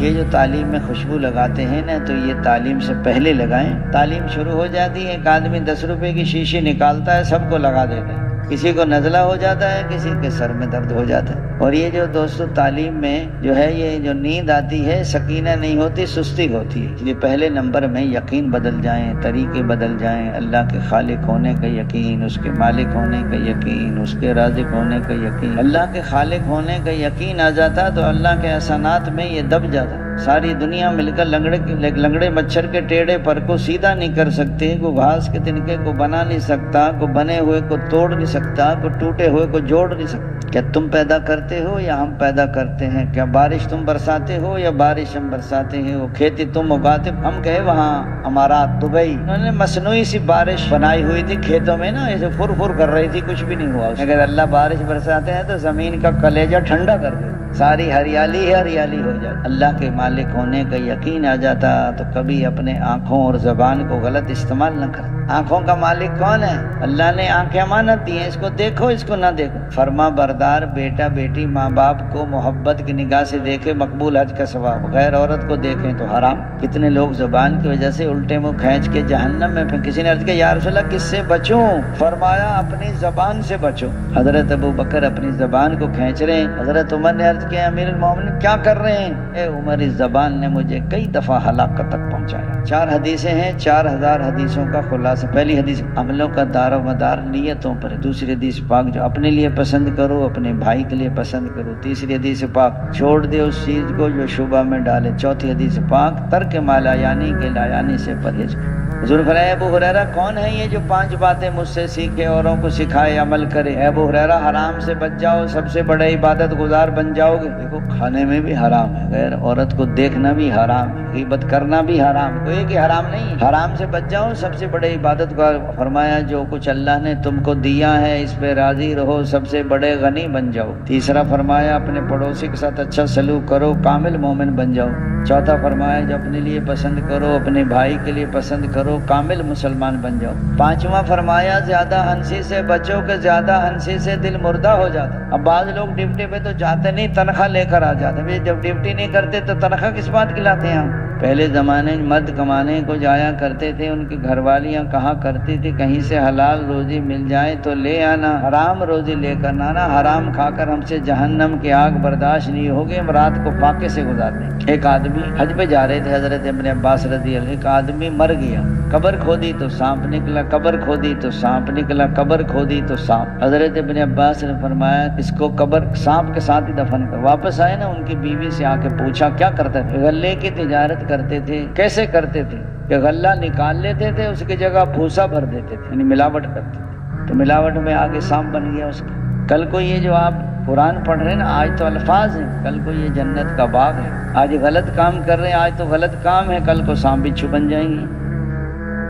یہ جو تعلیم میں خوشبو لگاتے ہیں نا، تو یہ تعلیم سے پہلے لگائیں۔ تعلیم شروع ہو جاتی ہے، ایک آدمی 10 روپے کی شیشی نکالتا ہے، سب کو لگا دیتا ہے، کسی کو نزلہ ہو جاتا ہے، کسی کے سر میں درد ہو جاتا ہے۔ اور یہ جو دوستو تعلیم میں جو ہے، یہ جو نیند آتی ہے، سکینہ نہیں ہوتی، سستی ہوتی ہے۔ یہ پہلے نمبر میں یقین بدل جائیں، طریقے بدل جائیں، اللہ کے خالق ہونے کا یقین، اس کے مالک ہونے کا یقین، اس کے رازق ہونے کا یقین۔ اللہ کے خالق ہونے کا یقین آ جاتا تو اللہ کے احسانات میں یہ دب جاتا۔ ساری دنیا مل کر لنگڑے مچھر کے ٹیڑے پر کو سیدھا نہیں کر سکتے، کو گھاس کے تنکے کو بنا نہیں سکتا، کو بنے ہوئے کو توڑ نہیں سکتا، کو ٹوٹے ہوئے کو جوڑ نہیں سکتا۔ کیا تم پیدا کرتے ہو یا ہم پیدا کرتے ہیں؟ کیا بارش تم برساتے ہو یا بارش ہم برساتے ہیں؟ وہ کھیتی تم اگاتے، ہم کہے وہاں امارات دبئی، انہوں نے مصنوعی سی بارش بنائی ہوئی تھی کھیتوں میں نا، ایسے فر فر کر رہی تھی، کچھ بھی نہیں ہوا۔ اگر اللہ بارش برساتے ہیں تو زمین کا کلیجہ ٹھنڈا کر دے، ساری ہریالی ہی ہریالی ہو جاتی۔ اللہ کے مالک ہونے کا یقین آ جاتا تو کبھی اپنے آنکھوں اور زبان کو غلط استعمال نہ کرے۔ آنکھوں کا مالک کون ہے؟ اللہ نے آنکھیں امانت دی ہیں، اس کو دیکھو، اس کو نہ دیکھو۔ فرما بردار بیٹا بیٹی ماں باپ کو محبت کی نگاہ سے دیکھے، مقبول حج کا ثواب۔ غیر عورت کو دیکھیں تو حرام۔ کتنے لوگ زبان کی وجہ سے الٹے منہ کھینچ کے جہنم میں پھر کسی نے عرض کیا یا رسول اللہ کس سے بچوں؟ فرمایا اپنی زبان سے بچو۔ حضرت ابو بکر اپنی زبان کو کھینچ رہے ہیں، حضرت عمر نے عرض کیا امیر المومنین کیا کر رہے ہیں؟ اے عمر، اس زبان نے مجھے کئی دفعہ ہلاکت تک پہنچایا۔ 4 حدیثیں ہیں، 4000 حدیثوں کا خلاصہ۔ پہلی حدیث عملوں کا دار و مدار نیتوں پر ہے۔ دوسری حدیث پاک جو اپنے لیے پسند کرو اپنے بھائی کے لیے پسند کرو۔ تیسری حدیث پاک چھوڑ دے اس چیز کو جو شبہ میں ڈالے۔ چوتھی حدیث پاک ترک ما لا یعنی کے لا یعنی سے پرہیز کرو۔ حضور فرمایا ابو ہریرہ کون ہے یہ جو 5 باتیں مجھ سے سیکھے اوروں کو سکھائے عمل کرے؟ اے ابو ہریرہ حرام سے بچ جاؤ، سب سے بڑے عبادت گزار بن جاؤ گے۔ دیکھو کھانے میں بھی حرام ہے، غیر عورت کو دیکھنا بھی حرام ہے، غیبت کرنا بھی حرام ہے، کوئی کہ حرام نہیں۔ حرام سے بچ جاؤ، سب سے بڑے عبادت گزار۔ فرمایا جو کچھ اللہ نے تم کو دیا ہے اس پہ راضی رہو، سب سے بڑے غنی بن جاؤ۔ تیسرا فرمایا اپنے پڑوسی کے ساتھ اچھا سلوک کرو، کامل مومن بن جاؤ۔ چوتھا فرمایا جو اپنے لیے پسند کرو اپنے بھائی کے لیے پسند کرو، کامل مسلمان بن جاؤ۔ پانچواں فرمایا زیادہ ہنسی سے بچو کہ زیادہ ہنسی سے دل مردہ ہو جاتا۔ اب بعض لوگ ڈیوٹی پہ تو جاتے نہیں، تنخواہ لے کر آ جاتے ہیں۔ جب ڈیوٹی نہیں کرتے تو تنخواہ کس بات کی لاتے ہیں ہم؟ پہلے زمانے میں مرد کمانے کو جایا کرتے تھے، ان کی گھر والیاں کہا کرتی تھی کہیں سے حلال روزی مل جائے تو لے آنا، حرام روزی لے کر نہ آنا، حرام کھا کر ہم سے جہنم کی آگ برداشت نہیں ہوگی، ہم رات کو فاقے سے گزارنے۔ ایک آدمی حج پہ جا رہے تھے، حضرت ابن عباس رضی اللہ عنہ، ایک آدمی مر گیا، قبر کھودی تو سانپ نکلا، قبر کھودی تو سانپ نکلا، قبر کھودی تو سانپ۔ حضرت ابن عباس نے فرمایا اس کو قبر سانپ کے ساتھ ہی دفن کر۔ واپس آئے نا، ان کی بیوی سے آ کے پوچھا کیا کرتے تھے؟ غلے کی تجارت کرتے تھے۔ کیسے کرتے تھے؟ کہ غلہ نکال لیتے تھے، اس کی جگہ بھوسا بھر دیتے تھے، یعنی ملاوٹ کرتے تھے، تو ملاوٹ میں آگے سانپ بن گیا اس کا۔ کل کو یہ جو آپ قرآن پڑھ رہے ہیں نا، آج تو الفاظ ہیں، کل کو یہ جنت کا باغ ہے۔ آج غلط کام کر رہے ہیں، آج تو غلط کام ہے، کل کو سانپ بچھو بن جائیں گے۔